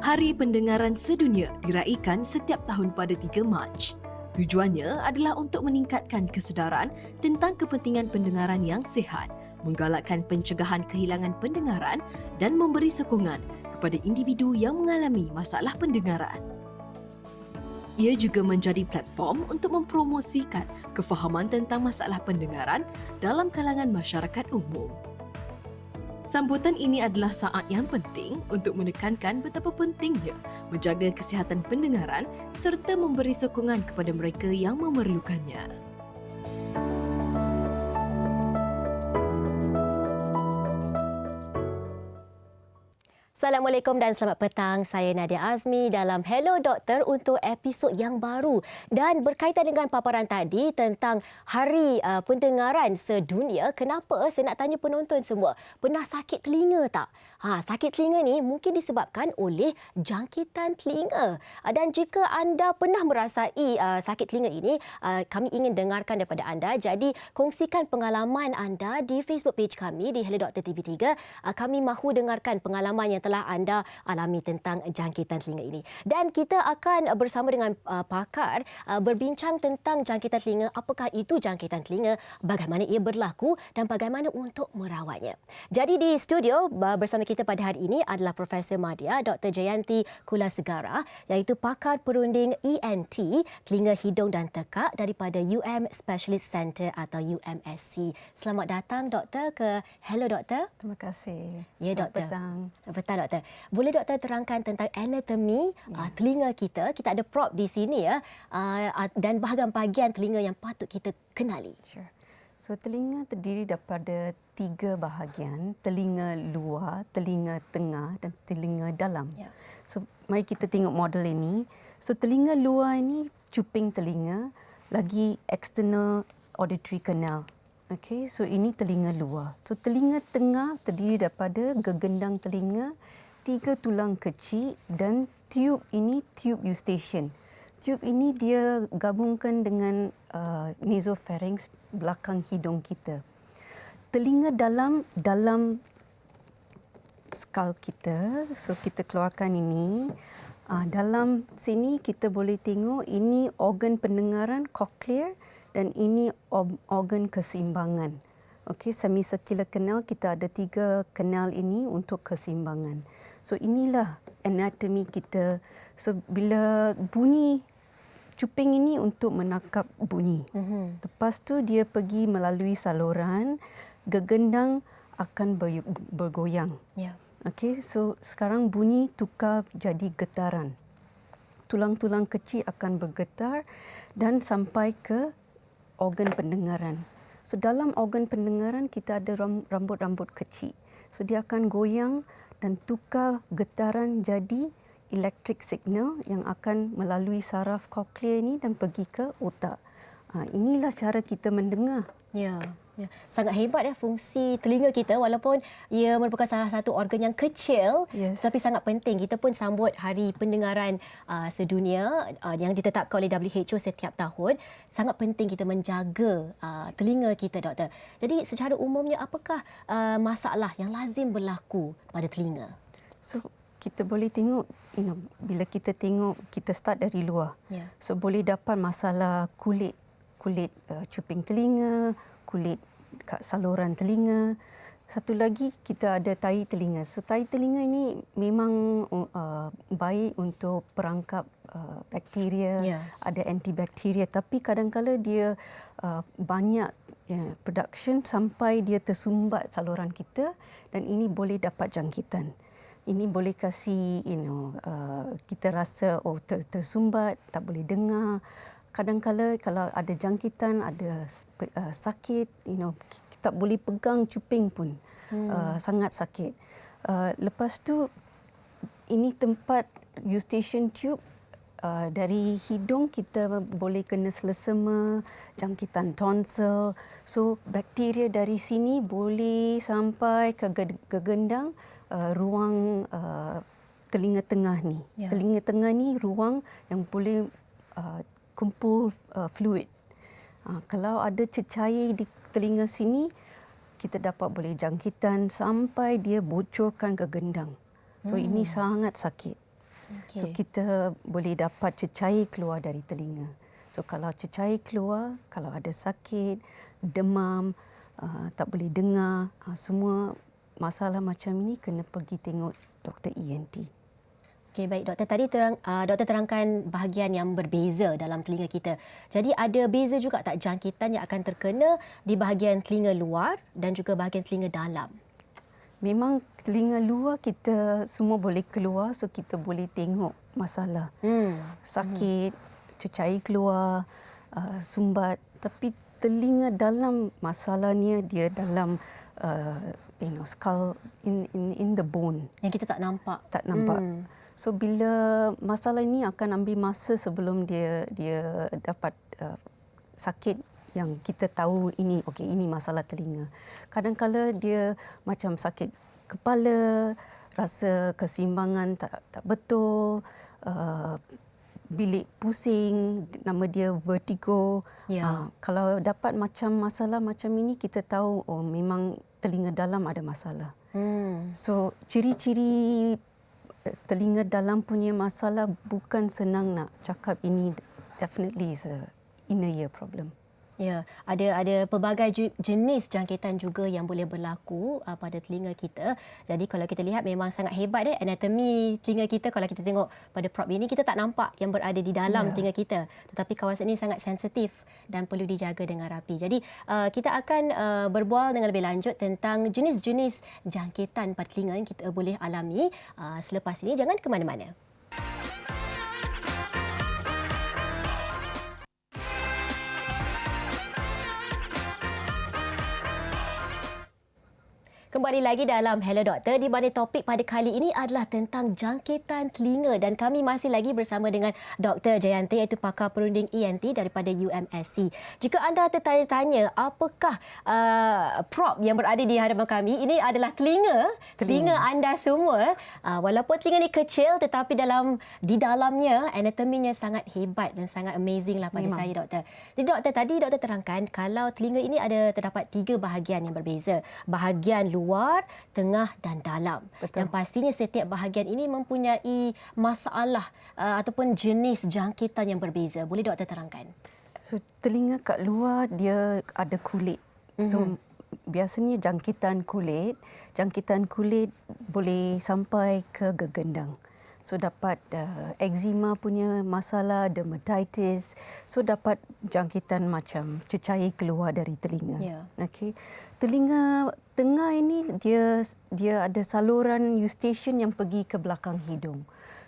Hari Pendengaran Sedunia diraikan setiap tahun pada 3 Mac. Tujuannya adalah untuk meningkatkan kesedaran tentang kepentingan pendengaran yang sihat, menggalakkan pencegahan kehilangan pendengaran dan memberi sokongan kepada individu yang mengalami masalah pendengaran. Ia juga menjadi platform untuk mempromosikan kefahaman tentang masalah pendengaran dalam kalangan masyarakat umum. Sambutan ini adalah saat yang penting untuk menekankan betapa pentingnya menjaga kesihatan pendengaran serta memberi sokongan kepada mereka yang memerlukannya. Assalamualaikum dan selamat petang. Saya Nadia Azmi dalam Hello Doktor untuk episod yang baru. Dan berkaitan dengan paparan tadi tentang Hari Pendengaran Sedunia, kenapa saya nak tanya penonton semua, pernah sakit telinga tak? Sakit telinga ni mungkin disebabkan oleh jangkitan telinga. Dan jika anda pernah merasai sakit telinga ini, kami ingin dengarkan daripada anda. Jadi kongsikan pengalaman anda di Facebook page kami di Hello Doktor TV3. Kami mahu dengarkan pengalaman yang telah anda alami tentang jangkitan telinga ini. Dan kita akan bersama dengan pakar berbincang tentang jangkitan telinga, apakah itu jangkitan telinga, bagaimana ia berlaku dan bagaimana untuk merawatnya. Jadi di studio bersama kita pada hari ini adalah Profesor Madya Dr. Jayanti Kulasegara, iaitu pakar perunding ENT, telinga, hidung dan tekak daripada UM Specialist Centre atau UMSC. Selamat datang doktor ke Hello Doktor. Terima kasih. Ya, Selamat doktor. petang. Petang doktor. Boleh doktor terangkan tentang anatomi telinga kita? Kita ada prop di sini ya, dan bahagian-bahagian telinga yang patut kita kenali. Sure. So telinga terdiri daripada 3 bahagian, telinga luar, telinga tengah dan telinga dalam. Ya. So mari kita tengok model ini. So telinga luar ini cuping telinga, lagi external auditory canal. Okay, so ini telinga luar. So telinga tengah terdiri daripada gegendang telinga, 3 tulang kecil dan tube ini tube eustachian. Tube ini dia gabungkan dengan nasopharynx belakang hidung kita. Telinga dalam skull kita. So kita keluarkan ini. Dalam sini kita boleh tengok ini organ pendengaran cochlear dan ini organ keseimbangan. Okey, semicircular canal, kita ada 3 kanal ini untuk keseimbangan. So inilah anatomi kita. So bila bunyi cuping ini untuk menangkap bunyi. Lepas tu dia pergi melalui saluran, gegendang akan bergoyang. Ya. Okey, so sekarang bunyi tukar jadi getaran. Tulang-tulang kecil akan bergetar dan sampai ke organ pendengaran. So dalam organ pendengaran kita ada rambut-rambut kecil. So dia akan goyang dan tukar getaran jadi electric signal yang akan melalui saraf cochlear ini dan pergi ke otak. Inilah cara kita mendengar. Ya. Ya. Sangat hebat fungsi telinga kita, walaupun ia merupakan salah satu organ yang kecil, tapi sangat penting. Kita pun sambut Hari Pendengaran Sedunia yang ditetapkan oleh WHO setiap tahun. Sangat penting kita menjaga telinga kita, doktor. Jadi secara umumnya apakah masalah yang lazim berlaku pada telinga? So kita boleh tengok, bila kita tengok, kita start dari luar. Ya. So boleh dapat masalah kulit cuping telinga, kulit kat saluran telinga. Satu lagi kita ada tahi telinga. So tahi telinga ini memang baik untuk perangkap bakteria, ada antibakteria, tapi kadang-kala dia banyak production sampai dia tersumbat saluran kita dan ini boleh dapat jangkitan. Ini boleh kasih kita rasa tersumbat, tak boleh dengar. Kadang-kala kalau ada jangkitan, ada sakit, kita tak boleh pegang cuping pun. Sangat sakit. Lepas tu ini tempat eustachian tube. Dari hidung kita boleh kena selesema, jangkitan tonsil. So bakteria dari sini boleh sampai ke gegendang ruang telinga tengah ni. Ya. Telinga tengah ni ruang yang boleh kumpul fluid. Kalau ada cecair di telinga sini, kita dapat boleh jangkitan sampai dia bocorkan ke gendang. So ini sangat sakit. So kita boleh dapat cecair keluar dari telinga. So kalau cecair keluar, kalau ada sakit, demam, tak boleh dengar, semua masalah macam ini kena pergi tengok doktor ENT. Okey, baik doktor, tadi doktor terangkan bahagian yang berbeza dalam telinga kita. Jadi ada beza juga tak jangkitan yang akan terkena di bahagian telinga luar dan juga bahagian telinga dalam? Memang telinga luar kita semua boleh keluar, so kita boleh tengok masalah. Sakit, cecair keluar, sumbat. Tapi telinga dalam masalahnya dia dalam skull in the bone. Yang kita tak nampak. Tak nampak. So bila masalah ini akan ambil masa sebelum dia dapat sakit yang kita tahu ini masalah telinga. Kadang-kala dia macam sakit kepala, rasa keseimbangan tak betul, bilik pusing, nama dia vertigo. Ya. Kalau dapat macam masalah macam ini, kita tahu memang telinga dalam ada masalah. So ciri-ciri telinga dalam punya masalah bukan senang nak cakap ini definitely is a inner ear problem. Ya, ada pelbagai jenis jangkitan juga yang boleh berlaku pada telinga kita. Jadi kalau kita lihat memang sangat hebat anatomi telinga kita. Kalau kita tengok pada prop ini, kita tak nampak yang berada di dalam telinga kita. Tetapi kawasan ini sangat sensitif dan perlu dijaga dengan rapi. Jadi kita akan berbual dengan lebih lanjut tentang jenis-jenis jangkitan pada telinga yang kita boleh alami selepas ini. Jangan ke mana-mana. Kembali lagi dalam Hello Doktor, di mana topik pada kali ini adalah tentang jangkitan telinga dan kami masih lagi bersama dengan Dr. Jayanti iaitu pakar perunding ENT daripada UMSC. Jika anda tertanya-tanya apakah prop yang berada di hadapan kami, ini adalah telinga anda semua. Walaupun telinga ni kecil tetapi di dalamnya anatominya sangat hebat dan sangat amazing lah pada saya, Doktor. Jadi Doktor, tadi Doktor terangkan kalau telinga ini terdapat 3 bahagian yang berbeza. Bahagian luar, tengah dan dalam. Betul. Yang pastinya setiap bahagian ini mempunyai masalah ataupun jenis jangkitan yang berbeza. Boleh doktor terangkan? So telinga kat luar dia ada kulit. So biasanya jangkitan kulit boleh sampai ke gegendang. So dapat eczema punya masalah, dermatitis. So dapat jangkitan macam cecair keluar dari telinga. Yeah. Okey. Telinga tengah ini dia ada saluran eustachian yang pergi ke belakang hidung.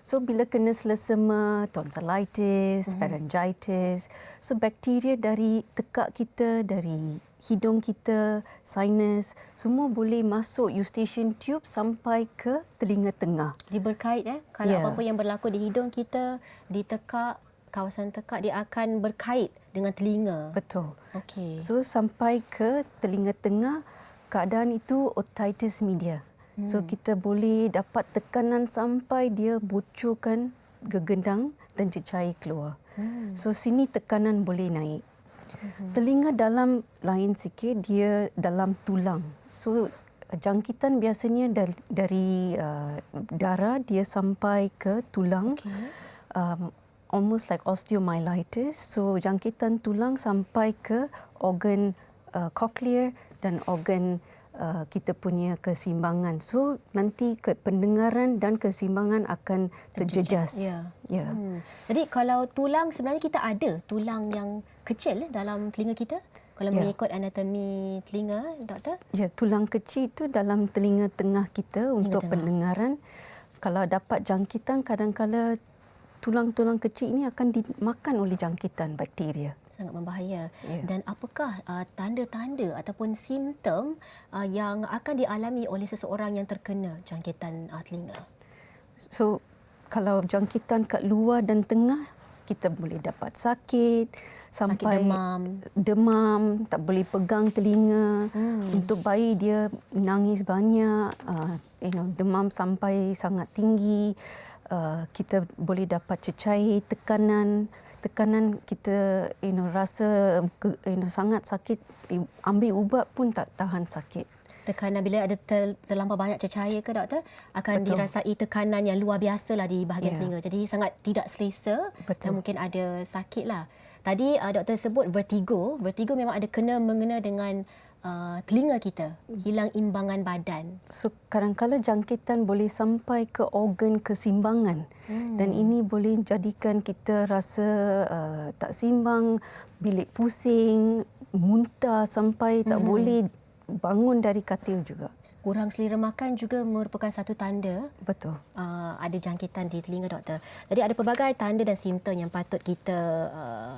So bila kena selesema, tonsillitis, pharyngitis, so bakteria dari tekak kita, dari hidung kita, sinus, semua boleh masuk eustachian tube sampai ke telinga tengah. Dia berkait kalau apa-apa yang berlaku di hidung kita, di tekak, kawasan tekak, dia akan berkait dengan telinga. Betul. Okey. So sampai ke telinga tengah, keadaan itu otitis media. So kita boleh dapat tekanan sampai dia bocorkan gegendang dan cecair keluar. So sini tekanan boleh naik. Telinga dalam lain sikit, dia dalam tulang. So jangkitan biasanya dari darah dia sampai ke tulang. Almost like osteomyelitis. So jangkitan tulang sampai ke organ cochlear dan organ kita punya keseimbangan. So nanti pendengaran dan keseimbangan akan terjejas. Ya. Jadi kalau tulang, sebenarnya kita ada tulang yang kecil dalam telinga kita? Kalau mengikut anatomi telinga, doktor? Ya, tulang kecil itu dalam telinga tengah kita untuk pendengaran. Kalau dapat jangkitan, kadang-kala tulang-tulang kecil ini akan dimakan oleh jangkitan bakteria. Sangat membahaya. Dan apakah tanda-tanda ataupun simptom yang akan dialami oleh seseorang yang terkena jangkitan telinga? So, kalau jangkitan kat luar dan tengah, kita boleh dapat sakit, sampai demam, tak boleh pegang telinga. Untuk bayi dia menangis banyak, demam sampai sangat tinggi. Kita boleh dapat cecair, tekanan kita rasa sangat sakit, ambil ubat pun tak tahan sakit. Tekanan bila ada terlampau banyak cecair ke doktor, akan Betul. dirasai tekanan yang luar biasa lah di bahagian Ya. telinga. Jadi sangat tidak selesa dan Betul. mungkin ada sakit lah. Tadi doktor sebut vertigo. Vertigo memang ada mengena dengan telinga kita, hilang imbangan badan. So kadang-kadang jangkitan boleh sampai ke organ keseimbangan dan ini boleh jadikan kita rasa tak seimbang, bilik pusing, muntah sampai tak boleh bangun dari katil juga. Kurang selera makan juga merupakan satu tanda Betul. ada jangkitan di telinga doktor. Jadi ada pelbagai tanda dan simptom yang patut kita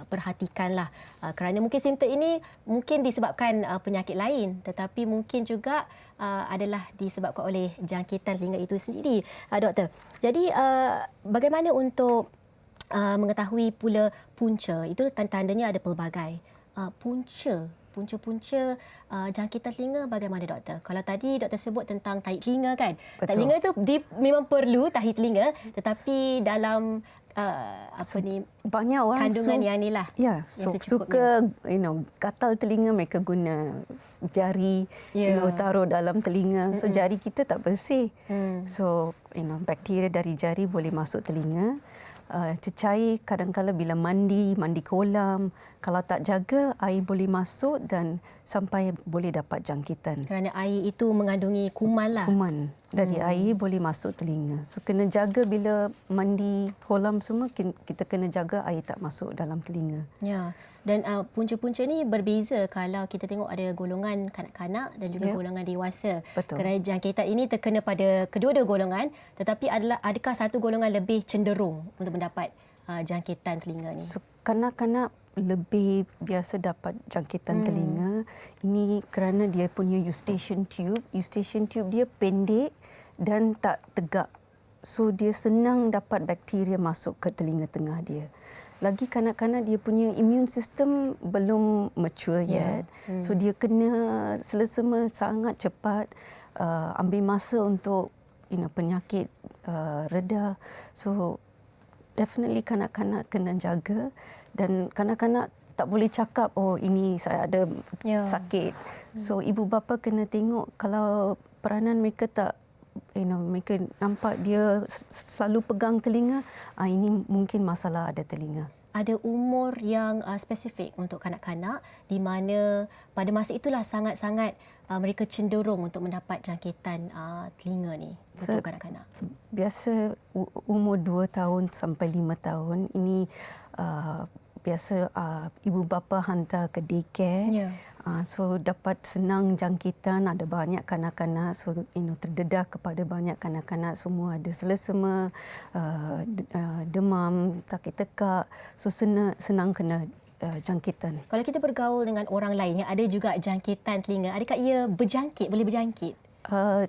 perhatikanlah. Kerana mungkin simptom ini mungkin disebabkan penyakit lain, tetapi mungkin juga adalah disebabkan oleh jangkitan telinga itu sendiri, doktor. Jadi bagaimana untuk mengetahui pula punca? Itu tandanya ada pelbagai. Punca-punca jangkitan telinga bagaimana doktor? Kalau tadi doktor sebut tentang tahi telinga kan. Betul. Tahi telinga itu memang perlu tahi telinga, tetapi dalam Banyak orang kandungan yang ni lah. Ya, yang suka gatal telinga, mereka guna jari taruh dalam telinga. So jari kita tak bersih. So bakteria dari jari boleh masuk telinga. Cecair kadang-kadang bila mandi kolam, kalau tak jaga air boleh masuk dan sampai boleh dapat jangkitan. Kerana air itu mengandungi kuman lah. Kuman dari air boleh masuk telinga. So kena jaga bila mandi kolam semua, kita kena jaga air tak masuk dalam telinga. Ya. Dan punca-punca ni berbeza kalau kita tengok ada golongan kanak-kanak dan juga golongan dewasa. Betul. Kerana jangkitan ini terkena pada kedua-dua golongan, tetapi adakah satu golongan lebih cenderung untuk mendapat jangkitan telinga ni? So kanak-kanak lebih biasa dapat jangkitan telinga. Ini kerana dia punya eustachian tube. Eustachian tube dia pendek dan tak tegak. So dia senang dapat bakteria masuk ke telinga tengah dia. Lagi kanak-kanak dia punya immune system belum mature yet. So dia kena selesema sangat cepat, ambil masa untuk penyakit reda. So definitely kanak-kanak kena jaga dan kanak-kanak tak boleh cakap ini saya ada sakit. So ibu bapa kena tengok kalau peranan mereka tak mereka nampak dia selalu pegang telinga, ini mungkin masalah ada telinga. Ada umur yang spesifik untuk kanak-kanak di mana pada masa itulah sangat-sangat mereka cenderung untuk mendapat jangkitan telinga ni untuk kanak-kanak. Biasa umur 2 tahun sampai 5 tahun ini biasa ibu bapa hantar ke daycare. So dapat senang jangkitan, ada banyak kanak-kanak, so terdedah kepada banyak kanak-kanak, semua ada selesema, demam, sakit tekak, so senang kena jangkitan. Kalau kita bergaul dengan orang lain yang ada juga jangkitan telinga, adakah ia boleh berjangkit?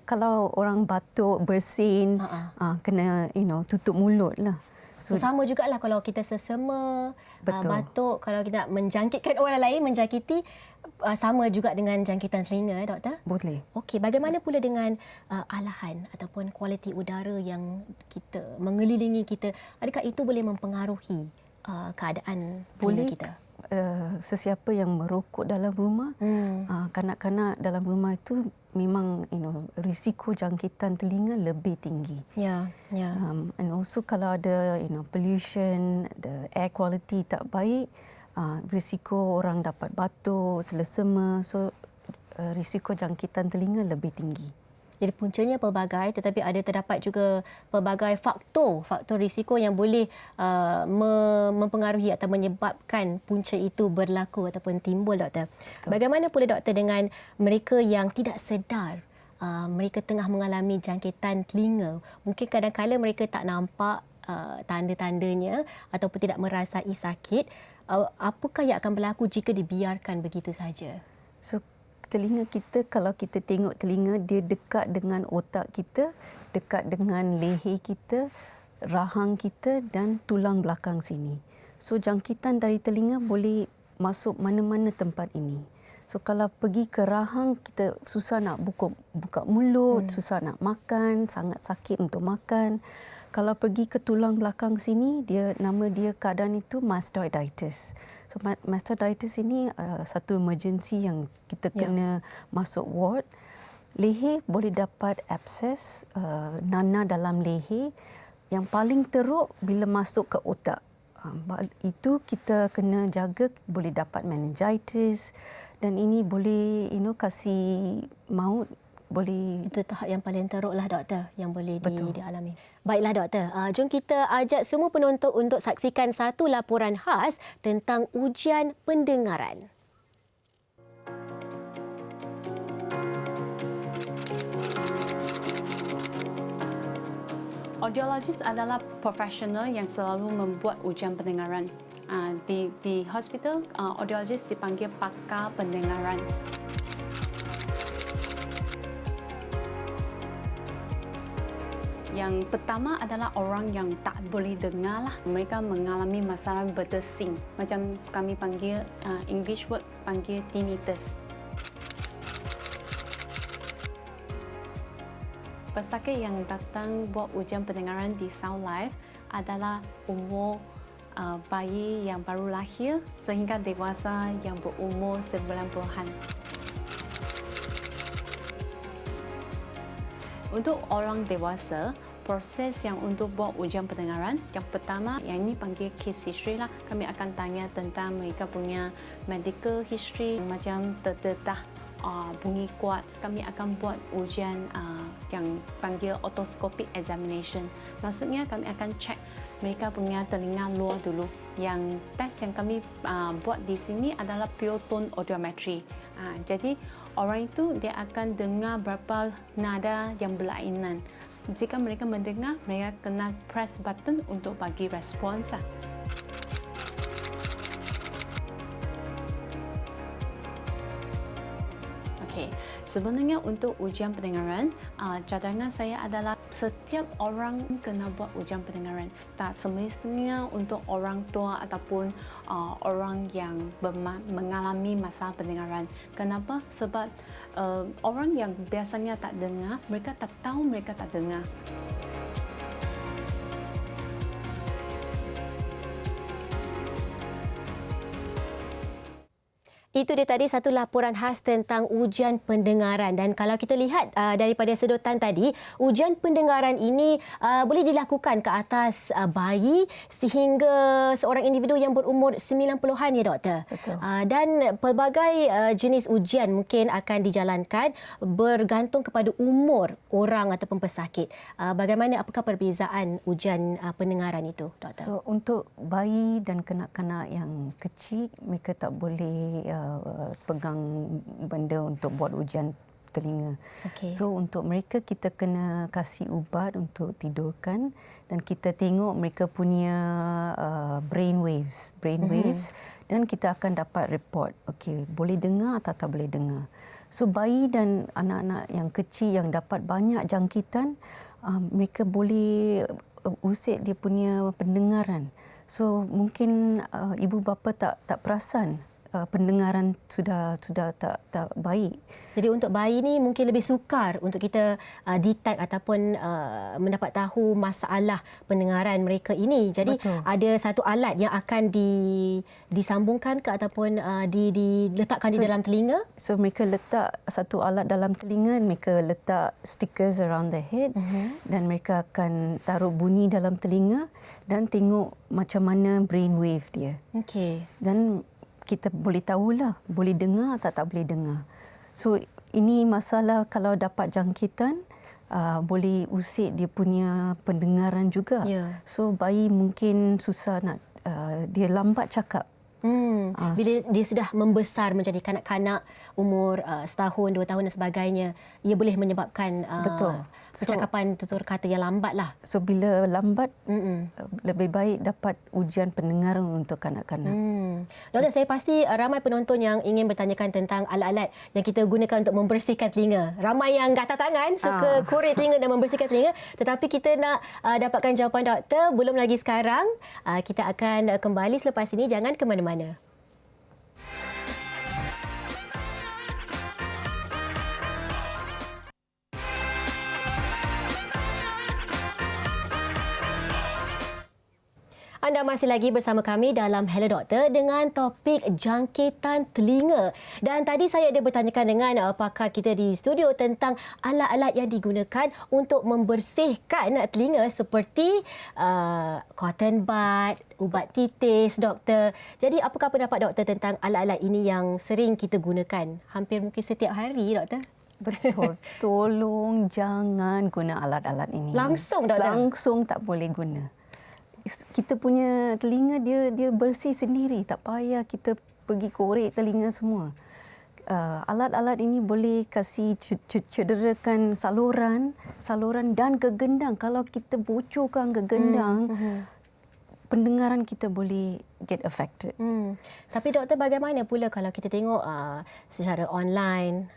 Kalau orang batuk, bersin, kena tutup mulut lah. So sama jugalah kalau kita sesama, batuk, kalau kita nak menjangkitkan orang lain, menjangkiti, sama juga dengan jangkitan telinga, doktor? Boleh. Okey, bagaimana pula dengan alahan ataupun kualiti udara yang kita mengelilingi kita? Adakah itu boleh mempengaruhi keadaan telinga kita? Sesiapa yang merokok dalam rumah, kanak-kanak dalam rumah itu memang risiko jangkitan telinga lebih tinggi. And also kalau ada pollution, the air quality tak baik, risiko orang dapat batuk, selesema, so risiko jangkitan telinga lebih tinggi. Jadi puncanya pelbagai, tetapi ada terdapat juga pelbagai faktor risiko yang boleh mempengaruhi atau menyebabkan punca itu berlaku ataupun timbul, doktor. Betul. Bagaimana pula doktor dengan mereka yang tidak sedar mereka tengah mengalami jangkitan telinga? Mungkin kadang-kadang mereka tak nampak tanda-tandanya ataupun tidak merasai sakit. Apakah yang akan berlaku jika dibiarkan begitu saja? So telinga kita, kalau kita tengok telinga, dia dekat dengan otak kita, dekat dengan leher kita, rahang kita dan tulang belakang sini. So jangkitan dari telinga boleh masuk mana-mana tempat ini. So kalau pergi ke rahang, kita susah nak buka mulut, susah nak makan, sangat sakit untuk makan. Kalau pergi ke tulang belakang sini, nama dia keadaan itu mastoiditis. So mastoiditis ini satu emergency yang kita kena masuk ward. Leher boleh dapat abses, nanah dalam leher. Yang paling teruk bila masuk ke otak. Itu kita kena jaga, boleh dapat meningitis dan ini boleh kasih maut. Boleh. Itu tahap yang paling teruk lah doktor yang boleh Betul. dialami. Baiklah doktor, jom kita ajak semua penonton untuk saksikan satu laporan khas tentang ujian pendengaran. Audiologis adalah profesional yang selalu membuat ujian pendengaran. Di hospital, audiologis dipanggil pakar pendengaran. Yang pertama adalah orang yang tak boleh dengar lah. Mereka mengalami masalah berdesing. Macam kami panggil, English word panggil tinnitus. Pesakit yang datang buat ujian pendengaran di Sound Life adalah umur bayi yang baru lahir sehingga dewasa yang berumur 90-an. Untuk orang dewasa, proses yang untuk buat ujian pendengaran, yang pertama, yang ini panggil case history lah. Kami akan tanya tentang mereka punya medical history, macam terdedah, bunyi kuat. Kami akan buat ujian yang panggil otoscopic examination. Maksudnya kami akan cek mereka punya telinga luar dulu. Yang tes yang kami buat di sini adalah pure tone audiometry. Jadi orang itu dia akan dengar berapa nada yang berlainan. Jika mereka mendengar, mereka kena press button untuk bagi respons. Okey, sebenarnya untuk ujian pendengaran, cadangan saya adalah setiap orang kena buat ujian pendengaran. Tak semestinya untuk orang tua ataupun orang yang mengalami masalah pendengaran. Kenapa? Sebab orang yang biasanya tak dengar, mereka tak tahu mereka tak dengar. Itu dia tadi satu laporan khas tentang ujian pendengaran. Dan kalau kita lihat daripada sedotan tadi, ujian pendengaran ini boleh dilakukan ke atas bayi sehingga seorang individu yang berumur 90-an ya doktor. Betul. Dan pelbagai jenis ujian mungkin akan dijalankan bergantung kepada umur orang ataupun pesakit. Bagaimana, apakah perbezaan ujian pendengaran itu doktor? So untuk bayi dan kanak-kanak yang kecil, mereka tak boleh pegang benda untuk buat ujian telinga. Okey. So untuk mereka kita kena kasih ubat untuk tidurkan dan kita tengok mereka punya brain waves dan kita akan dapat report. Okey, boleh dengar atau tak boleh dengar. So bayi dan anak-anak yang kecil yang dapat banyak jangkitan, mereka boleh usik dia punya pendengaran. So mungkin ibu bapa tak perasan pendengaran sudah tak baik. Jadi untuk bayi ni mungkin lebih sukar untuk kita detect ataupun mendapat tahu masalah pendengaran mereka ini. Jadi Betul. ada satu alat yang akan disambungkan ke ataupun diletakkan di dalam telinga. So mereka letak satu alat dalam telinga, mereka letak stickers around the head dan mereka akan taruh bunyi dalam telinga dan tengok macam mana brain wave dia. Okey. Dan kita boleh tahulah boleh dengar atau tak boleh dengar. So ini masalah kalau dapat jangkitan boleh usik dia punya pendengaran juga. Ya. So bayi mungkin susah nak dia lambat cakap. Bila dia sudah membesar menjadi kanak-kanak umur setahun, 2 tahun dan sebagainya, ia boleh menyebabkan Betul. percakapan tutur kata yang lambat lah. So bila lambat lebih baik dapat ujian pendengaran untuk kanak-kanak. Doktor, saya pasti ramai penonton yang ingin bertanyakan tentang alat-alat yang kita gunakan untuk membersihkan telinga. Ramai yang gatal tangan, suka korek telinga dan membersihkan telinga. Tetapi kita nak dapatkan jawapan doktor belum lagi sekarang. Kita akan kembali selepas ini. Jangan ke mana-mana. Anda masih lagi bersama kami dalam Hello Doktor dengan topik jangkitan telinga. Dan tadi saya ada bertanyakan dengan pakar kita di studio tentang alat-alat yang digunakan untuk membersihkan telinga seperti cotton bud, ubat titis, doktor. Jadi apakah pendapat doktor tentang alat-alat ini yang sering kita gunakan hampir mungkin setiap hari, doktor? Betul. Tolong jangan guna alat-alat ini. Langsung, doktor? Langsung tak boleh guna. Kita punya telinga dia bersih sendiri. Tak payah kita pergi korek telinga semua. Alat-alat ini boleh kasih cederakan saluran dan kegendang. Kalau kita bocorkan kegendang, pendengaran kita boleh get affected. Tapi doktor, bagaimana pula kalau kita tengok secara online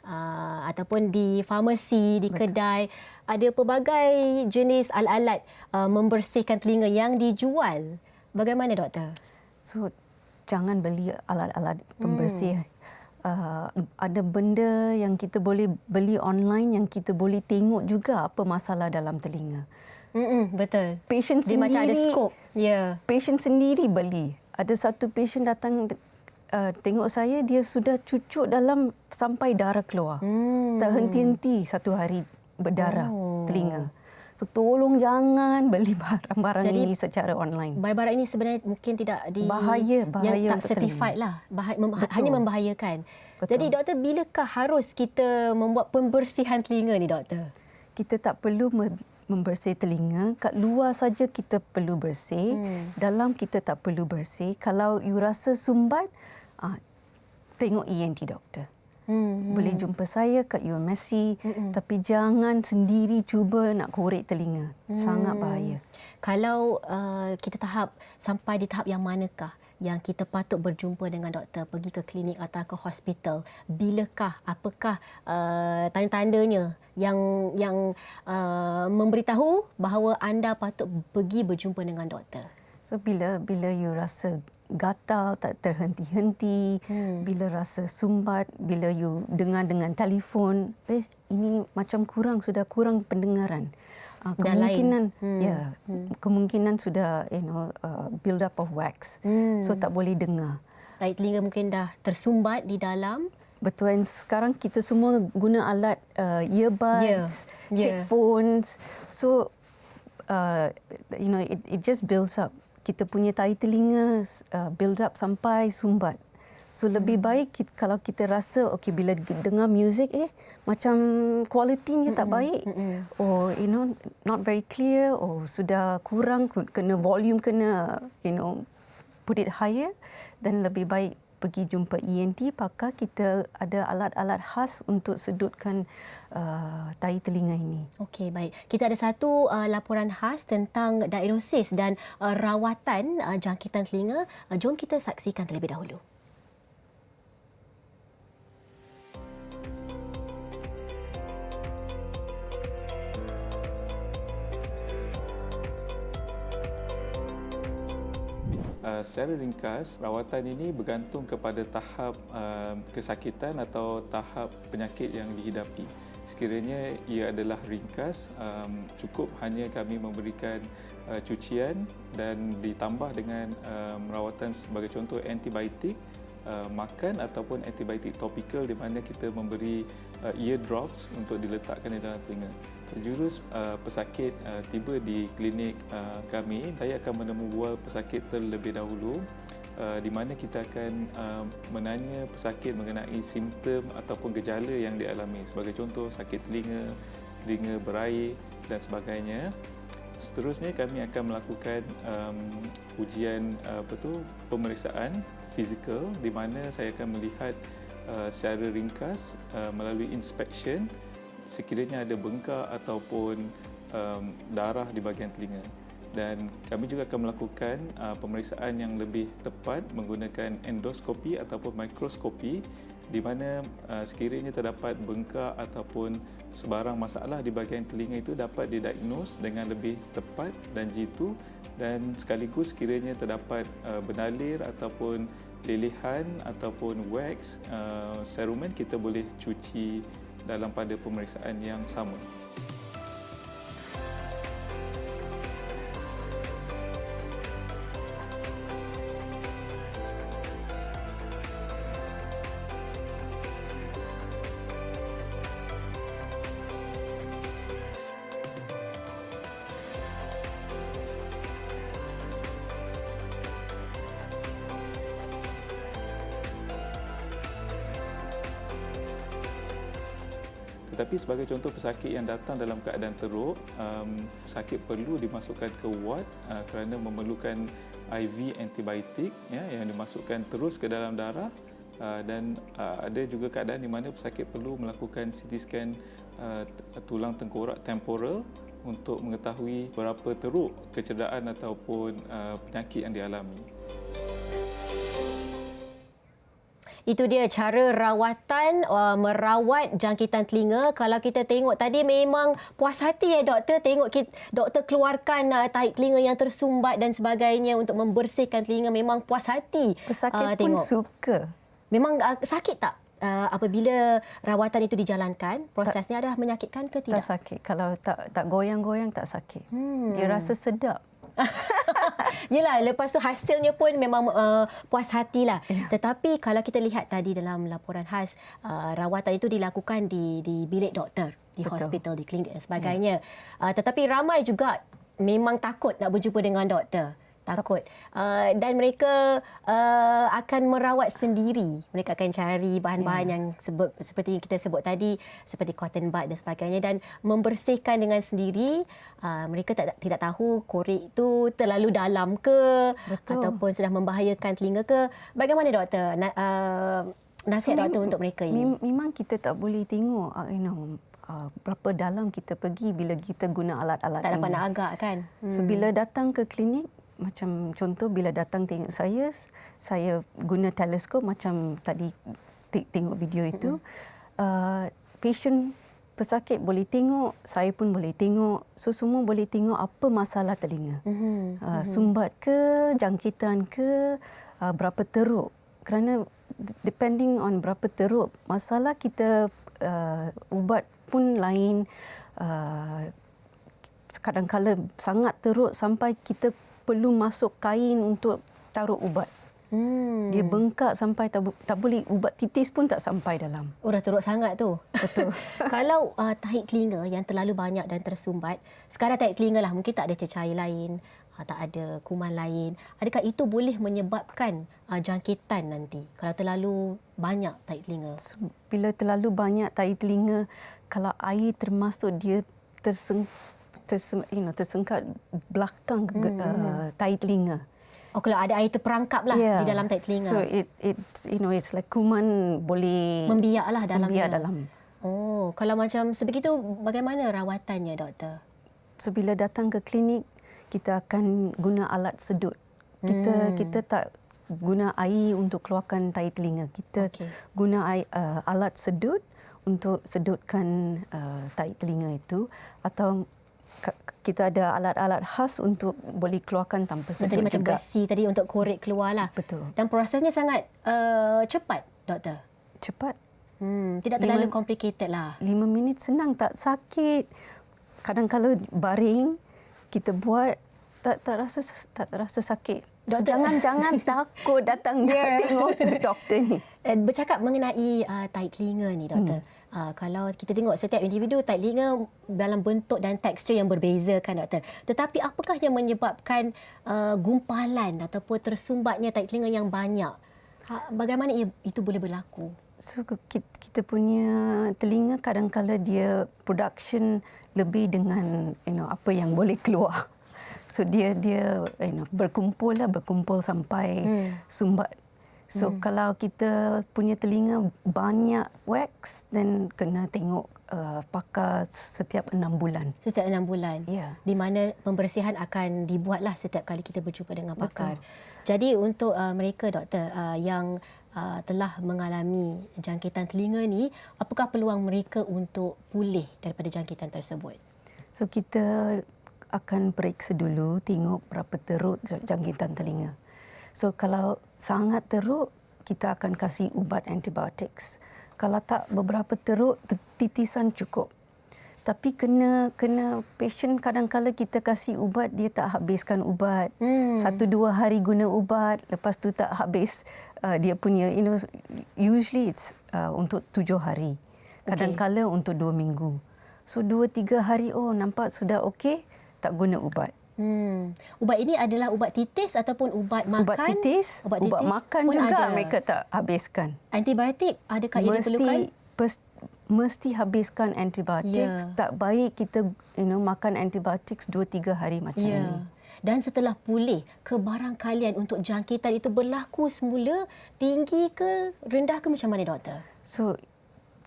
ataupun di farmasi, di kedai, ada pelbagai jenis alat-alat membersihkan telinga yang dijual. Bagaimana doktor? So, jangan beli alat-alat pembersih. Ada benda yang kita boleh beli online yang kita boleh tengok juga apa masalah dalam telinga. Betul. Patient Dia sendiri, macam ada skop. Patient sendiri beli. Ada satu patient datang tengok saya, dia sudah cucuk dalam sampai darah keluar. Tak henti-henti satu hari berdarah telinga. So tolong jangan beli barang-barang ini secara online. Barang-barang ini sebenarnya mungkin tidak bahaya yang tak untuk certified telinga. lah. Hanya membahayakan. Betul. Jadi doktor, bilakah harus kita membuat pembersihan telinga ni, doktor? Kita tak perlu membersih telinga. Kat luar saja kita perlu bersih. Dalam kita tak perlu bersih. Kalau you rasa sumbat, tengok ENT doktor. Boleh jumpa saya kat UMSC. Tapi jangan sendiri cuba nak korek telinga. Sangat bahaya. Kalau kita sampai di tahap yang manakah yang kita patut berjumpa dengan doktor, pergi ke klinik atau ke hospital? Bilakah, apakah tanda-tandanya yang memberitahu bahawa anda patut pergi berjumpa dengan doktor? So bila you rasa gatal tak terhenti-henti, bila rasa sumbat, bila you dengar dengan telefon, ini macam sudah kurang pendengaran. Kemungkinan sudah build up of wax. So tak boleh dengar. Tai telinga mungkin dah tersumbat di dalam. Betul. And sekarang kita semua guna alat earbuds, headphones. So it just builds up. Kita punya tai telinga build up sampai sumbat. So lebih baik kalau kita rasa bila dengar muzik macam kualitinya tak baik, or not very clear, or sudah kurang, kena volume, kena put it higher, dan lebih baik pergi jumpa ENT. Pakar kita ada alat-alat khas untuk sedutkan tai telinga ini. Okey, baik. Kita ada satu laporan khas tentang diagnosis dan rawatan jangkitan telinga. Jom kita saksikan terlebih dahulu. Secara ringkas, rawatan ini bergantung kepada tahap kesakitan atau tahap penyakit yang dihidapi. Sekiranya ia adalah ringkas, cukup hanya kami memberikan cucian dan ditambah dengan rawatan sebagai contoh antibiotik, makan ataupun antibiotik topikal di mana kita memberi ear drops untuk diletakkan di dalam telinga. Sejurus pesakit tiba di klinik kami, saya akan menemui pesakit terlebih dahulu, di mana kita akan menanya pesakit mengenai simptom ataupun gejala yang dialami. Sebagai contoh, sakit telinga berair dan sebagainya. Seterusnya kami akan melakukan ujian pemeriksaan fizikal, di mana saya akan melihat secara ringkas melalui inspection sekiranya ada bengkak ataupun darah di bahagian telinga. Dan kami juga akan melakukan pemeriksaan yang lebih tepat menggunakan endoskopi ataupun mikroskopi, di mana sekiranya terdapat bengkak ataupun sebarang masalah di bahagian telinga itu dapat didiagnos dengan lebih tepat dan jitu, dan sekaligus sekiranya terdapat benalir ataupun lilihan ataupun wax serumen, kita boleh cuci dalam pada pemeriksaan yang sama. Tetapi sebagai contoh pesakit yang datang dalam keadaan teruk, pesakit perlu dimasukkan ke ward kerana memerlukan IV antibiotik yang dimasukkan terus ke dalam darah, dan ada juga keadaan di mana pesakit perlu melakukan CT scan tulang tengkorak temporal untuk mengetahui berapa teruk kecederaan ataupun penyakit yang dialami. Itu dia cara rawatan merawat jangkitan telinga. Kalau kita tengok tadi memang puas hati doktor tengok doktor keluarkan tahi telinga yang tersumbat dan sebagainya untuk membersihkan telinga. Memang puas hati. Pesakit pun tengok. suka. Memang sakit tak apabila rawatan itu dijalankan? Prosesnya ada menyakitkan ke tidak? Tak sakit. Kalau tak goyang-goyang tak sakit. Dia rasa sedap. Yelah, lepas tu hasilnya pun memang puas hatilah. Tetapi kalau kita lihat tadi dalam laporan khas, rawatan itu dilakukan di bilik doktor, di hospital, di klinik dan sebagainya. Tetapi ramai juga memang takut nak berjumpa dengan doktor. Takut. Dan mereka akan merawat sendiri. Mereka akan cari bahan-bahan yang seperti yang kita sebut tadi, seperti cotton bud dan sebagainya, dan membersihkan dengan sendiri. Mereka tidak tahu korek itu terlalu dalam ke, ataupun sudah membahayakan telinga ke. Bagaimana doktor? Nasihat doktor untuk mereka ini? Memang kita tak boleh tengok berapa dalam kita pergi bila kita guna alat-alat ini. Tak dapat nak agak kan? So bila datang ke klinik, macam contoh bila datang tengok saya guna teleskop macam tadi tengok video itu, patient pesakit boleh tengok, saya pun boleh tengok, so semua boleh tengok apa masalah telinga. Sumbat ke, jangkitan ke, berapa teruk. Kerana depending on berapa teruk, masalah kita ubat pun lain. Kadang-kadang sangat teruk sampai kita perlu masuk kain untuk taruh ubat. Dia bengkak sampai tak boleh, ubat titis pun tak sampai dalam. Oh, dah teruk sangat tu. Betul. Kalau tahi telinga yang terlalu banyak dan tersumbat, sekadar tahi telinga lah, mungkin tak ada cecair lain, tak ada kuman lain. Adakah itu boleh menyebabkan jangkitan nanti kalau terlalu banyak tahi telinga? Bila terlalu banyak tahi telinga, kalau air termasuk dia tersengkat belakang tahi telinga. Oh, kalau ada air terperangkap lah di dalam tahi telinga. So it's like kuman boleh membiak lah dalamnya. Membiak dalam. Oh, kalau macam sebegitu bagaimana rawatannya doktor? So bila datang ke klinik, kita akan guna alat sedut. Kita tak guna air untuk keluarkan tahi telinga. Kita guna alat sedut untuk sedutkan tahi telinga itu, atau kita ada alat-alat khas untuk boleh keluarkan tanpa sedut tadi juga. macam besi tadi untuk korek keluarlah. Betul. Dan prosesnya sangat cepat, doktor. Cepat. Tidak terlalu complicated lah. 5 minit senang, tak sakit. Kadang-kadang baring kita buat tak rasa sakit. So, jangan takut datang tengok doktor ni. Bercakap mengenai tahi telinga ni, doktor. Kalau kita tengok setiap individu tahi telinga dalam bentuk dan tekstur yang berbeza kan, doktor. Tetapi apakah yang menyebabkan gumpalan ataupun tersumbatnya tahi telinga yang banyak? Bagaimana itu boleh berlaku? So kita punya telinga kadang-kadang dia production lebih dengan apa yang boleh keluar. So dia berkumpul sampai sumbat. So kalau kita punya telinga banyak wax, then kena tengok pakar setiap 6 bulan. Setiap 6 bulan. Ya. Di mana pembersihan akan dibuatlah setiap kali kita berjumpa dengan pakar. Jadi untuk mereka doktor yang telah mengalami jangkitan telinga ni, apakah peluang mereka untuk pulih daripada jangkitan tersebut? So kita akan periksa dulu, tengok berapa teruk jangkitan telinga. So kalau sangat teruk, kita akan kasih ubat antibiotik. Kalau tak beberapa teruk, titisan cukup. Tapi kena patient kadang-kadang kita kasih ubat, dia tak habiskan ubat. 1-2 hari guna ubat, lepas tu tak habis dia punya, usually it's untuk 7 hari. Kadang-kadang untuk 2 minggu. So 2-3 hari, nampak sudah okey, tak guna ubat. Ubat ini adalah ubat titis ataupun ubat makan? Ubat titis, ubat makan juga ada. Mereka tak habiskan. Antibiotik, adakah ia diperlukan? mesti habiskan antibiotik. Ya. Tak baik kita makan antibiotik 2-3 hari macam ini. Dan setelah pulih, kebarangkalian untuk jangkitan itu berlaku semula, tinggi ke, rendah ke, macam mana doktor? So,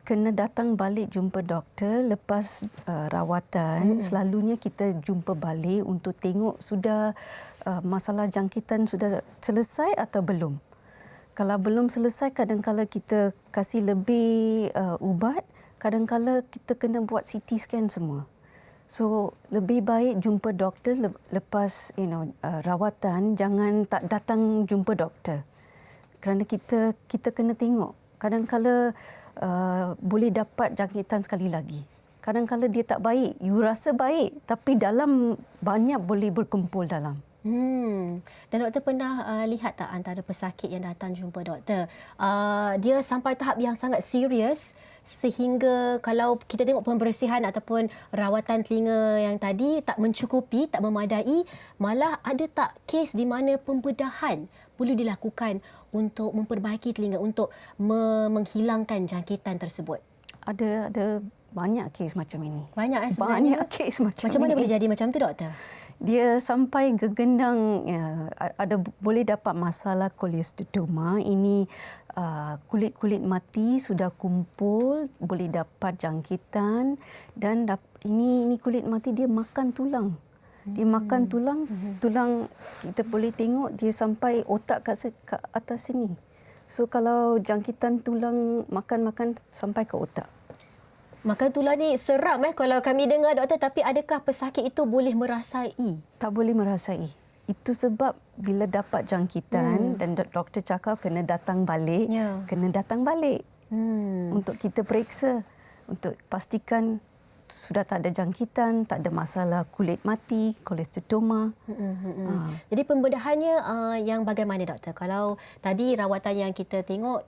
kena datang balik jumpa doktor lepas rawatan. Selalunya kita jumpa balik untuk tengok sudah masalah jangkitan sudah selesai atau belum. Kalau belum selesai, kadang-kadang kita kasih lebih ubat, kadang-kadang kita kena buat CT scan semua. So, lebih baik jumpa doktor lepas rawatan, jangan tak datang jumpa doktor. Kerana kita kena tengok. Kadang-kadang boleh dapat jangkitan sekali lagi. Kadang-kadang dia tak baik. You rasa baik, tapi dalam banyak boleh berkumpul dalam. Dan doktor pernah lihat tak antara pesakit yang datang jumpa doktor, dia sampai tahap yang sangat serius sehingga kalau kita tengok pembersihan ataupun rawatan telinga yang tadi tak mencukupi, tak memadai, malah ada tak kes di mana pembedahan perlu dilakukan untuk memperbaiki telinga, untuk menghilangkan jangkitan tersebut? Ada banyak kes macam ini. Banyak sebenarnya. Banyak kes macam mana ini. boleh jadi macam tu doktor? Dia sampai gegendang, boleh dapat masalah kolesteroma. Ini kulit-kulit mati sudah kumpul, boleh dapat jangkitan, dan ini kulit mati dia makan tulang. Dia makan tulang, tulang kita boleh tengok dia sampai otak kat atas sini. So kalau jangkitan tulang makan sampai ke otak. Makan tulang ni seram kalau kami dengar doktor, tapi adakah pesakit itu boleh merasai? Tak boleh merasai. Itu sebab bila dapat jangkitan dan doktor cakap kena datang balik, kena datang balik untuk kita periksa, untuk pastikan sudah tak ada jangkitan, tak ada masalah kulit mati, kolesteroma. Jadi pembedahannya yang bagaimana doktor? Kalau tadi rawatan yang kita tengok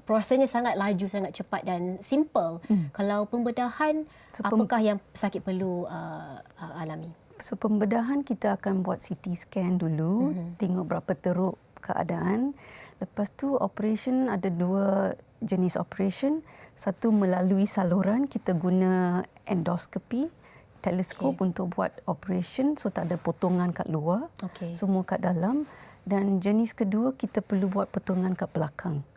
prosesnya sangat laju, sangat cepat dan simple. Kalau pembedahan, apakah yang pesakit perlu alami? So pembedahan kita akan buat CT scan dulu, tengok berapa teruk keadaan. Lepas tu operation ada 2 jenis operation. Satu melalui saluran, kita guna endoskopi, teleskop untuk buat operation, so tak ada potongan kat luar, semua kat dalam. Dan jenis kedua kita perlu buat potongan kat belakang.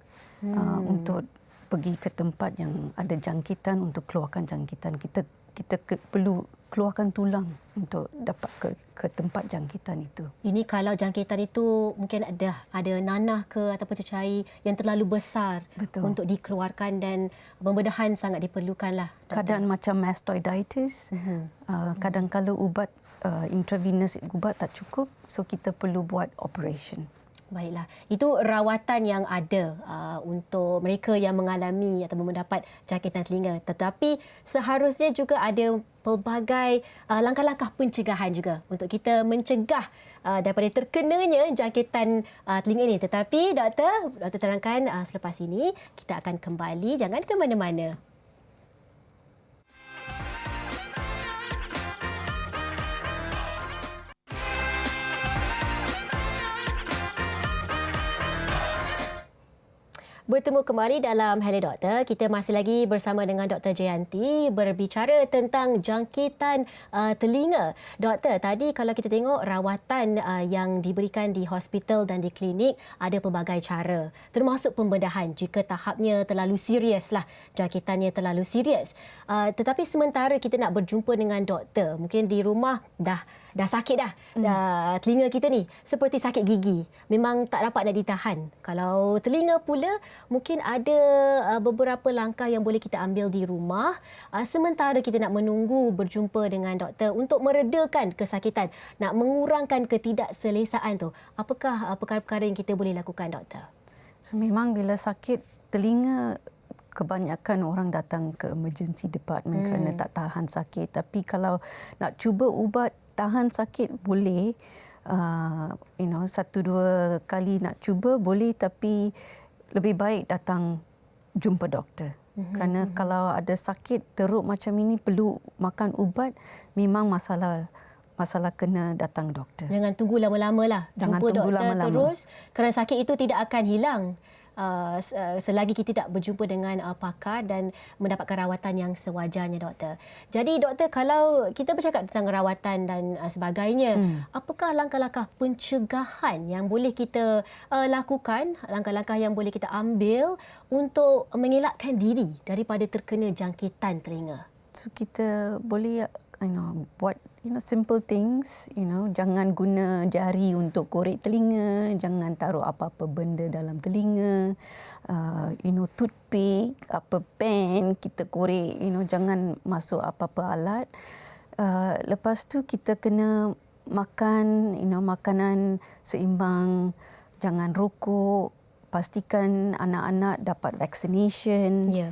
Untuk pergi ke tempat yang ada jangkitan, untuk keluarkan jangkitan. Kita perlu keluarkan tulang untuk dapat ke tempat jangkitan itu. Ini kalau jangkitan itu mungkin ada nanah ke ataupun cecair yang terlalu besar. Betul. Untuk dikeluarkan, dan pembedahan sangat diperlukanlah. Keadaan macam mastoiditis, kadang-kadang ubat intravenous ubat tak cukup, so kita perlu buat operation. Baiklah, itu rawatan yang ada untuk mereka yang mengalami atau mendapat jangkitan telinga. Tetapi seharusnya juga ada pelbagai langkah-langkah pencegahan juga untuk kita mencegah daripada terkenanya jangkitan telinga ini. Tetapi doktor terangkan selepas ini. Kita akan kembali, jangan ke mana-mana. Bertemu kembali dalam Hello Doktor. Kita masih lagi bersama dengan Dr. Jayanti berbicara tentang jangkitan telinga. Doktor, tadi kalau kita tengok rawatan yang diberikan di hospital dan di klinik, ada pelbagai cara. Termasuk pembedahan jika tahapnya terlalu serius lah, jangkitannya terlalu serius. Tetapi sementara kita nak berjumpa dengan doktor, mungkin di rumah dah sakit dah telinga kita ni, seperti sakit gigi, memang tak dapat nak ditahan. Kalau telinga pula, mungkin ada beberapa langkah yang boleh kita ambil di rumah sementara kita nak menunggu berjumpa dengan doktor untuk meredakan kesakitan, nak mengurangkan ketidakselesaan tu. Apakah perkara-perkara yang kita boleh lakukan, doktor? So memang bila sakit telinga, kebanyakan orang datang ke emergency department kerana tak tahan sakit. Tapi kalau nak cuba ubat tahan sakit boleh, 1-2 kali nak cuba boleh, tapi lebih baik datang jumpa doktor. Kerana kalau ada sakit teruk macam ini perlu makan ubat, memang masalah masalah kena datang doktor. Jangan tunggu lama-lama lah. Jangan Jumpa tunggu doktor lama-lama. terus kerana sakit itu tidak akan hilang selagi kita tidak berjumpa dengan pakar dan mendapatkan rawatan yang sewajarnya, doktor. Jadi doktor, kalau kita bercakap tentang rawatan dan sebagainya, apakah langkah-langkah pencegahan yang boleh kita lakukan, langkah-langkah yang boleh kita ambil untuk mengelakkan diri daripada terkena jangkitan telinga? So kita boleh buat simple things, jangan guna jari untuk korek telinga, jangan taruh apa-apa benda dalam telinga, toothpick, pen kita korek, jangan masuk apa-apa alat. Lepas tu kita kena makan, makanan seimbang, jangan rokok, pastikan anak-anak dapat vaccination. Ya.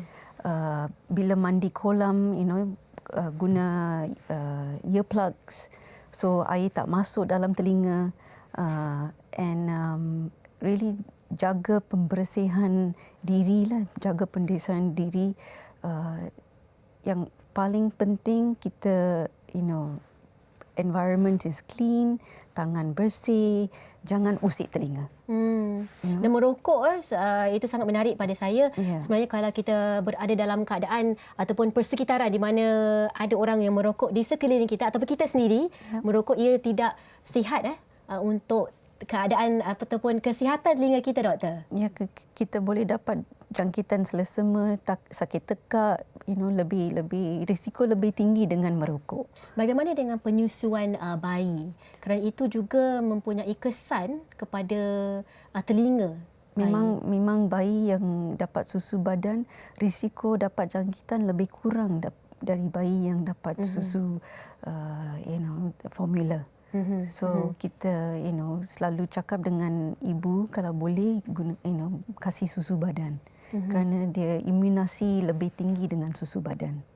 Bila mandi kolam, guna earplugs so air tak masuk dalam telinga, and really jaga pembersihan diri lah, jaga pembersihan diri. Yang paling penting kita environment is clean, tangan bersih, jangan usik telinga. Dan merokok itu sangat menarik pada saya. Yeah. Sebenarnya kalau kita berada dalam keadaan ataupun persekitaran di mana ada orang yang merokok di sekeliling kita ataupun kita sendiri merokok, ia tidak sihat untuk keadaan ataupun kesihatan telinga kita, doktor. Ya, kita boleh dapat jangkitan selesema, sakit tekak, lebih risiko lebih tinggi dengan merokok. Bagaimana dengan penyusuan bayi? Kerana itu juga mempunyai kesan kepada telinga. Memang bayi yang dapat susu badan, risiko dapat jangkitan lebih kurang dari bayi yang dapat susu formula. So kita selalu cakap dengan ibu kalau boleh guna kasih susu badan. Kerana dia imunasi lebih tinggi dengan susu badan.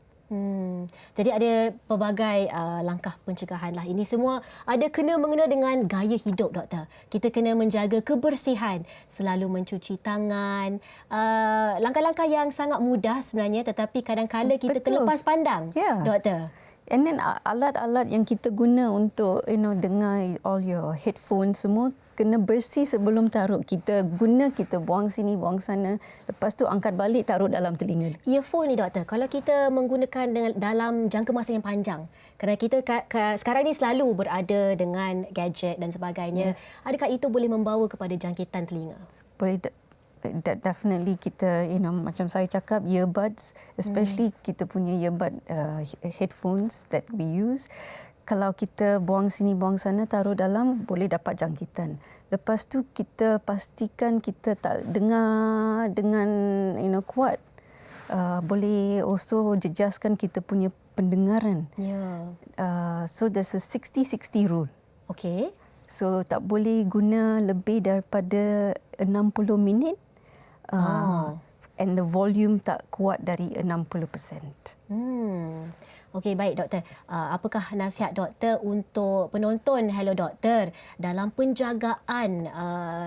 Jadi ada pelbagai langkah pencegahan lah. Ini semua ada kena-mengena dengan gaya hidup, doktor. Kita kena menjaga kebersihan, selalu mencuci tangan. Langkah-langkah yang sangat mudah sebenarnya, tetapi kadang-kadang kita terlepas pandang, doktor. And then alat-alat yang kita guna untuk dengar all your headphones semua kena bersih sebelum taruh. Kita guna, kita buang sini, buang sana. Lepas tu angkat balik, taruh dalam telinga. Earphone ni, doktor, kalau kita menggunakan dalam jangka masa yang panjang, kerana kita sekarang ni selalu berada dengan gadget dan sebagainya, adakah itu boleh membawa kepada jangkitan telinga? Boleh. Definitely kita, macam saya cakap, earbuds, especially kita punya earbud headphones that we use. Kalau kita buang sini, buang sana, taruh dalam, boleh dapat jangkitan. Lepas tu kita pastikan kita tak dengar dengan kuat. Boleh also jejaskan kita punya pendengaran. So there's a 60-60 rule. Okey. So tak boleh guna lebih daripada 60 minit. And the volume tak kuat dari 60%. Okey, baik, doktor. Apakah nasihat doktor untuk penonton Hello Doktor dalam penjagaan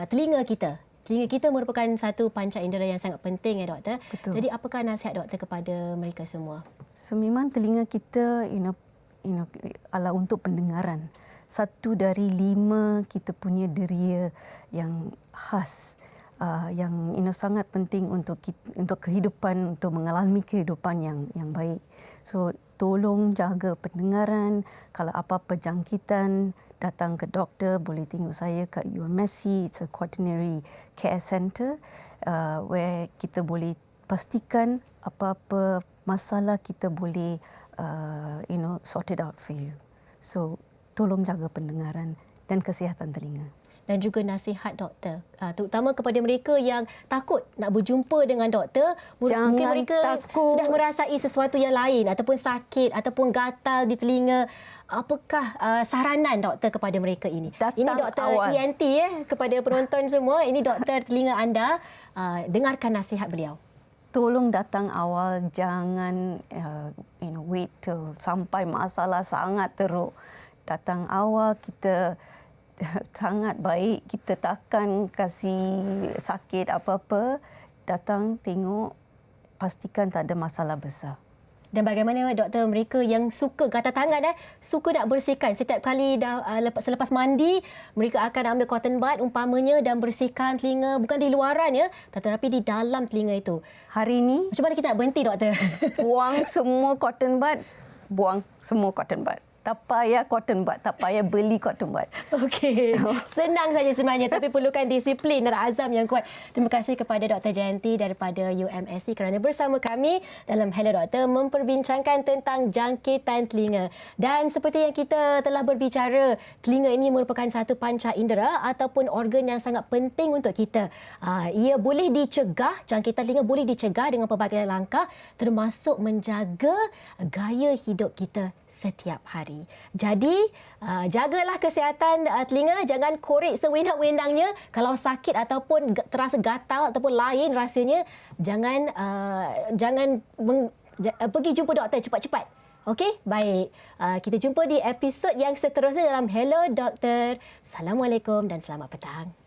telinga kita? Telinga kita merupakan satu panca indera yang sangat penting, doktor. Betul. Jadi apakah nasihat doktor kepada mereka semua? So memang telinga kita adalah untuk pendengaran. 1 dari 5 kita punya deria yang khas. Yang sangat penting untuk kehidupan, untuk mengalami kehidupan yang baik. So tolong jaga pendengaran. Kalau apa-apa jangkitan, datang ke doktor. Boleh tengok saya kat UMSC. It's a quaternary care center where kita boleh pastikan apa-apa masalah kita boleh sort it out for you. So tolong jaga pendengaran dan kesihatan telinga. Dan juga nasihat doktor, terutama kepada mereka yang takut nak berjumpa dengan doktor. Mungkin mereka sudah merasai sesuatu yang lain ataupun sakit ataupun gatal di telinga. Apakah saranan doktor kepada mereka ini? Ini doktor ENT kepada penonton semua. Ini doktor telinga anda. Dengarkan nasihat beliau. Tolong datang awal, jangan wait till sampai masalah sangat teruk. Datang awal, kita sangat baik, kita takkan kasih sakit apa-apa. Datang, tengok, pastikan tak ada masalah besar. Dan bagaimana doktor mereka yang suka gatal tangan suka nak bersihkan setiap kali selepas mandi, mereka akan ambil cotton bud umpamanya dan bersihkan telinga, bukan di luaran ya, tetapi di dalam telinga itu. Hari ini Macam mana kita nak berhenti doktor? buang semua cotton bud, buang semua cotton bud. Tak payah cotton bud, tak payah beli cotton bud. Okey, senang saja sebenarnya tapi perlukan disiplin dan azam yang kuat. Terima kasih kepada Dr. Jayanti daripada UMSC kerana bersama kami dalam Hello Doktor memperbincangkan tentang jangkitan telinga. Dan seperti yang kita telah berbicara, telinga ini merupakan satu panca indera ataupun organ yang sangat penting untuk kita. Ia boleh dicegah, jangkitan telinga boleh dicegah dengan pelbagai langkah termasuk menjaga gaya hidup kita setiap hari. Jadi, jagalah kesihatan telinga, jangan korek sewenang-wenangnya. Kalau sakit ataupun terasa gatal ataupun lain rasanya, jangan pergi jumpa doktor cepat-cepat. Okey, baik. Kita jumpa di episod yang seterusnya dalam Hello Doktor. Assalamualaikum dan selamat petang.